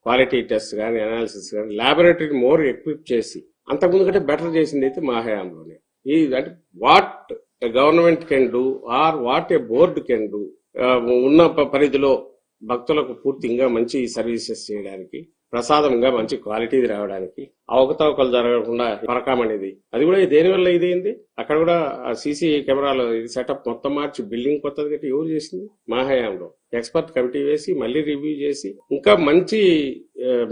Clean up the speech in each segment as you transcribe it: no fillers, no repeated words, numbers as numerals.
Quality test కానీ analysis కానీ ల్యాబొరేటరీని more equip చేసి అంతకుముందు కంటే బెటర్ చేసింది అయితే మా హయాంలోనే. ఈ అంటే what government can do or what a board can do, ఉన్న పరిధిలో భక్తులకు పూర్తిగా మంచి సర్వీసెస్ చేయడానికి, ప్రసాదంగా మంచి క్వాలిటీ రావడానికి, అవకతవకలు జరగకుండా పరకామనేది అది కూడా దేనివల్ల ఇదేంది. అక్కడ కూడా సీసీ కెమెరాలు ఇది సెటప్ మొత్తం మార్చి బిల్డింగ్ కొత్తది కట్టి ఎవరు చేసింది? మా హయాంలో ఎక్స్పర్ట్ కమిటీ వేసి మళ్ళీ రివ్యూ చేసి ఇంకా మంచి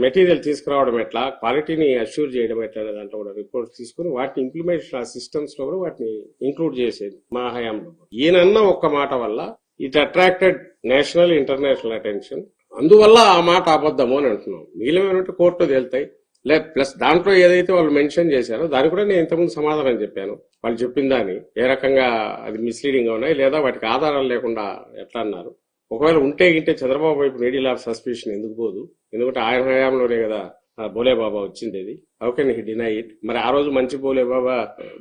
మెటీరియల్ తీసుకురావడం ఎట్లా, క్వాలిటీని అష్యూర్ చేయడం ఎట్లా అనే దాంట్లో కూడా రిపోర్ట్స్ తీసుకుని వాటిని ఇంప్లిమెంటేషన్ ఆ సిస్టమ్స్ లో కూడా వాటిని ఇంక్లూడ్ చేసేది మా హయాంలో. ఈయనన్న ఒక్క మాట వల్ల it attracted national international attention. అందువల్ల ఆ మాట అబద్ధము అని అంటున్నాం. మిగిలిన కోర్టులో తేలుతాయి. ప్లస్ దాంట్లో ఏదైతే వాళ్ళు మెన్షన్ చేశారో దాని కూడా నేను ఇంతకుముందు సమాధానం చెప్పాను. వాళ్ళు చెప్పిన దాన్ని ఏ రకంగా అది మిస్లీడింగ్ గా ఉన్నాయి లేదా వాటికి ఆధారాలు లేకుండా ఎట్లా అన్నారు. ఒకవేళ ఉంటే గింటే చంద్రబాబు వైపు నీడిల్ ఆఫ్ సస్పిషన్ ఎందుకు పోదు? ఎందుకంటే ఆయన హయాంలోనే కదా బోలేబాబా వచ్చింది. అది how can he deny it? మరి ఆ రోజు మంచి బోలేబాబా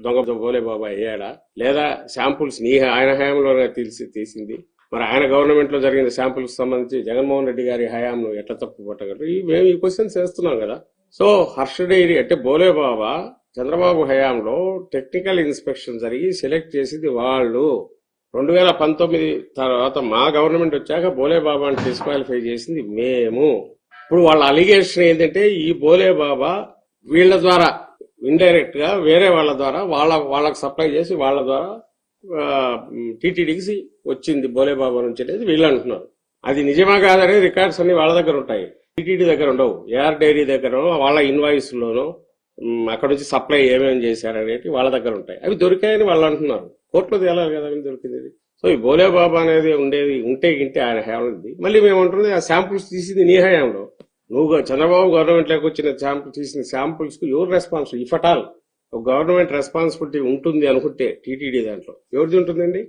దొంగ బోలేబాబా అయ్యాడా? లేదా శాంపుల్స్ ఆయన హయాంలోనే తీసింది? మరి ఆయన గవర్నమెంట్ లో జరిగిన శాంపుల్స్ సంబంధించి జగన్మోహన్ రెడ్డి గారి హయాంను ఎట్లా తప్పు పట్టగలరు? మేము ఈ క్వశ్చన్స్ వేస్తున్నాం కదా. సో హర్ష డైరీ అంటే బోలేబాబా చంద్రబాబు హయాంలో టెక్నికల్ ఇన్స్పెక్షన్ జరిగి సెలెక్ట్ చేసింది వాళ్ళు. 2019 తర్వాత మా గవర్నమెంట్ వచ్చాక బోలేబాబాని డిస్క్వాలిఫై చేసింది మేము. ఇప్పుడు వాళ్ళ అలిగేషన్ ఏంటంటే ఈ బోలేబాబా వీళ్ల ద్వారా ఇండైరెక్ట్ గా వేరే వాళ్ళ ద్వారా వాళ్ళకి సప్లై చేసి వాళ్ళ ద్వారా టీటీడీకి వచ్చింది బోలేబాబా నుంచి అనేది వీళ్ళు అంటున్నారు. అది నిజమా కాదనే రికార్డ్స్ అన్ని వాళ్ళ దగ్గర ఉంటాయి, టీటీడీ దగ్గర ఉండవు. ఏఆర్ డైరీ దగ్గర వాళ్ళ ఇన్వాయిస్ లోనో అక్కడ నుంచి సప్లై ఏమేమి చేశారనేది వాళ్ళ దగ్గర ఉంటాయి. అవి దొరికాయని వాళ్ళు అంటున్నారు. కోర్టులో తేలాలి కదా అని దొరికింది. సో ఈ బోలేబాబా అనేది ఉండేది ఉంటే గింటే ఆయన హయాంలో. మళ్ళీ మేము అంటున్నది ఆ శాంపుల్స్ తీసింది నీ హయాంలో. నువ్వు చంద్రబాబు గవర్నమెంట్ లోకి వచ్చిన తీసిన శాంపుల్స్ కు ఎవరు రెస్పాన్సిబుల్? ఇఫ్ అట్ ఆల్ ఒక గవర్నమెంట్ రెస్పాన్సిబిలిటీ ఉంటుంది అనుకుంటే టీటీడీ దాంట్లో ఎవరిది ఉంటుందండి?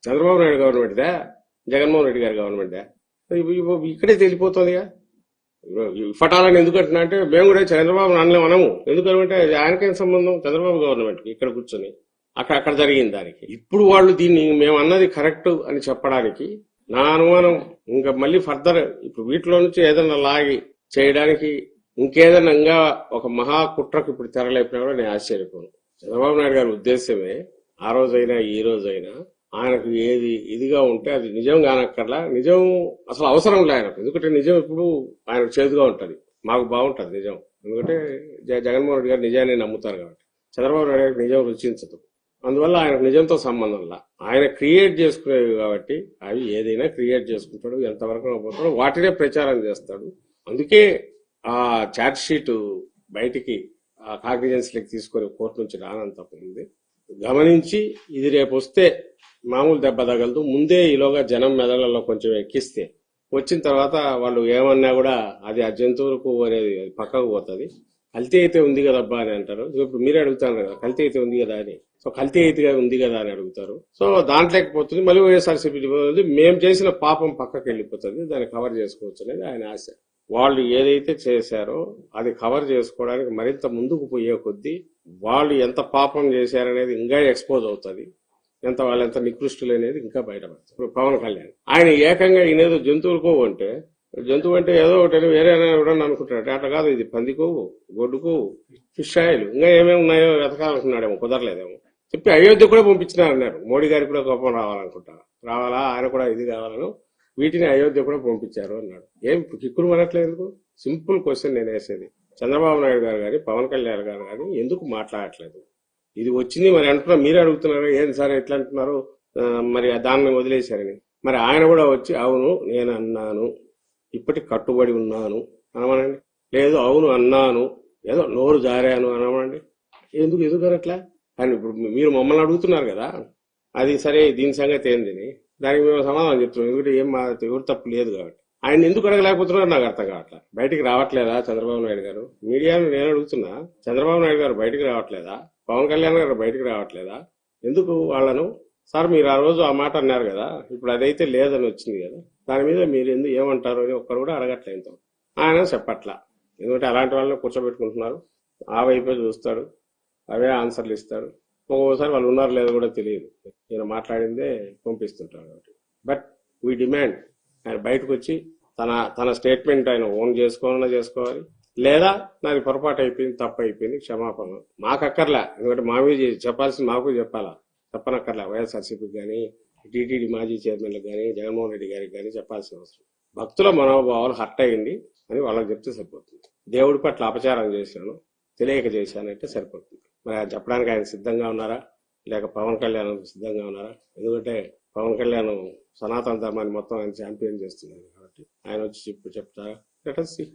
చంద్రబాబు నాయుడు గవర్నమెంట్దా, జగన్మోహన్ రెడ్డి గారి గవర్నమెంట్దా? ఇక్కడే తెలిసిపోతుందిగా. ఇఫటాలని ఎందుకంటున్నా అంటే మేము కూడా చంద్రబాబు అనలేము. ఎందుకంటే ఆయనకేం సంబంధం చంద్రబాబు గవర్నమెంట్ ఇక్కడ కూర్చొని అక్కడ జరిగింది దానికి. ఇప్పుడు వాళ్ళు దీన్ని మేము అన్నది కరెక్ట్ అని చెప్పడానికి నా అనుమానం ఇంకా మళ్ళీ ఫర్దర్ ఇప్పుడు వీటిలో నుంచి ఏదైనా లాగి చేయడానికి ఇంకేదైనా ఇంకా ఒక మహా కుట్రకు ఇప్పుడు తెరలేపినా కూడా నేను ఆశ్చర్యపోను. చంద్రబాబు నాయుడు గారి ఉద్దేశమే ఆ రోజైనా ఈ రోజైనా ఆయనకు ఏది ఇదిగా ఉంటే అది నిజం కానక్కర్లా. నిజం అసలు అవసరం లే ఆయనకు. ఎందుకంటే నిజం ఇప్పుడు ఆయనకు చేదుగా ఉంటది, మాకు బాగుంటది నిజం. ఎందుకంటే జగన్మోహన్ రెడ్డి గారు నిజాన్ని నమ్ముతారు కాబట్టి చంద్రబాబు నాయుడు గారికి నిజం రుచించదు. అందువల్ల ఆయనకు నిజంతో సంబంధంలా ఆయన క్రియేట్ చేసుకునేవి కాబట్టి అవి ఏదైనా క్రియేట్ చేసుకుంటాడు, ఎంతవరకు పోతాడు వాటినే ప్రచారం చేస్తాడు. అందుకే ఆ ఛార్జ్ షీట్ బయటికి కాగ్నిజెన్స్ లెక్క తీసుకొని కోర్టు నుంచి రానంతకుంది గమనించి ఇది రేపు వస్తే మామూలు దెబ్బ తగలదు. ముందే ఈలోగా జనం మెదళ్లలో కొంచెం ఎక్కిస్తే వచ్చిన తర్వాత వాళ్ళు ఏమన్నా కూడా అది ఆ జంతువులకు అనేది పక్కకు పోతుంది. కల్తీ అయితే ఉంది కదబ్బా అని అంటారు. ఇప్పుడు మీరే అడుగుతారు కదా కల్తీ అయితే ఉంది కదా అని. సో కల్తీ అయితే ఉంది కదా అని అడుగుతారు. సో దాంట్లోకపోతుంది మళ్ళీ వైఎస్ఆర్సీపీ మేము చేసిన పాపం పక్కకి వెళ్ళిపోతుంది, దాన్ని కవర్ చేసుకోవచ్చు అనేది ఆయన ఆశ. వాళ్ళు ఏదైతే చేశారో అది కవర్ చేసుకోవడానికి మరింత ముందుకు పోయే కొద్దీ వాళ్ళు ఎంత పాపం చేశారనేది ఇంకా ఎక్స్పోజ్ అవుతుంది, వాళ్ళు ఎంత నికృష్టులు అనేది ఇంకా బయటపడుతుంది. ఇప్పుడు పవన్ కళ్యాణ్ ఆయన ఏకంగా ఈయనేదో జంతువులకో అంటే జంతువు అంటే ఏదో ఒకటి వేరే ఎవడన్నా అనుకుంటాడు. అట్లా కాదు, ఇది పందికోవు, గొడ్డుకు, ఫిష్ ఆయిల్ ఇంకా ఏమేమి ఉన్నాయో వెతకాలనుకున్నాడేమో, కుదరలేదేమో చెప్పి అయోధ్య కూడా పంపించినారన్నారు. మోడీ గారికి కూడా కోపం రావాలనుకుంటా, రావాలా ఆయన కూడా ఇది కావాలను వీటిని అయోధ్య కూడా పంపించారు అన్నాడు. ఏం కిక్కులు మనట్లేదు? సింపుల్ క్వశ్చన్ నేను వేసేది. చంద్రబాబు నాయుడు గారు కానీ పవన్ కళ్యాణ్ గారు కానీ ఎందుకు మాట్లాడట్లేదు? ఇది వచ్చింది మరి అంటున్నా, మీరే అడుగుతున్నారు ఏంది సార్ ఎట్లా అంటున్నారు, మరి దాన్ని వదిలేశారని. మరి ఆయన కూడా వచ్చి అవును నేను అన్నాను, ఇప్పటికి కట్టుబడి ఉన్నాను అనమనండి. లేదు అవును అన్నాను, ఏదో నోరు జారాను అనమనండి. ఎందుకు అట్లా? కానీ ఇప్పుడు మీరు మమ్మల్ని అడుగుతున్నారు కదా, అది సరే దీని సంగతి ఏందని దానికి మేము సమాధానం చెప్తున్నాం. ఎందుకంటే ఏం మా ఎవరు తప్పు లేదు కాబట్టి. ఆయన ఎందుకు అడగలేకపోతున్నారు నాకు అర్థం కావట్లా. బయటికి రావట్లేదా చంద్రబాబు నాయుడు గారు? మీడియాను నేను అడుగుతున్నా, చంద్రబాబు నాయుడు గారు బయటికి రావట్లేదా? పవన్ కళ్యాణ్ గారు బయటికి రావట్లేదా? ఎందుకు వాళ్ళను? సార్ మీరు ఆ రోజు ఆ మాట అన్నారు కదా, ఇప్పుడు అదైతే లేదని వచ్చింది కదా, దాని మీద మీరు ఎందుకు ఏమంటారు అని ఒక్కరు కూడా అడగట్లేదు. ఆయన చెప్పట్లా. ఎందుకంటే అలాంటి వాళ్ళని కూర్చోబెట్టుకుంటున్నారు, ఆ వైపే చూస్తాడు, అవే ఆన్సర్లు ఇస్తాడు. ఒక్కోసారి వాళ్ళు ఉన్నారు లేదో కూడా తెలియదు, ఈయన మాట్లాడిందే పంపిస్తుంటారు కాబట్టి. బట్ వీ డిమాండ్ ఆయన బయటకు వచ్చి తన స్టేట్మెంట్ ఆయన ఓన్ చేసుకోవాలి, లేదా నాది పొరపాటు అయిపోయింది, తప్పు అయిపోయింది, క్షమాపణ మాకు అక్కర్లే. ఎందుకంటే మా మీద చెప్పాల్సింది మాకు చెప్పాలా, చెప్పనక్కర్లే. వైఎస్ఆర్సీపీకి కానీ టీటీడీ మాజీ చైర్మన్లకు కానీ జగన్మోహన్ రెడ్డి గారికి కానీ చెప్పాల్సిన అవసరం. భక్తుల మనోభావాలు హర్ట్ అయింది అని వాళ్ళకి చెప్తే సరిపోతుంది. దేవుడి పట్ల అపచారం చేశాను, తెలియక చేశానంటే సరిపోతుంది. మరి ఆయన చెప్పడానికి ఆయన సిద్ధంగా ఉన్నారా, లేక పవన్ కళ్యాణ్ సిద్ధంగా ఉన్నారా? ఎందుకంటే పవన్ కళ్యాణ్ సనాతన ధర్మాన్ని మొత్తం ఆయన ఛాంపియన్ చేస్తున్నారు కాబట్టి ఆయన వచ్చి చెప్తారా? Let us see.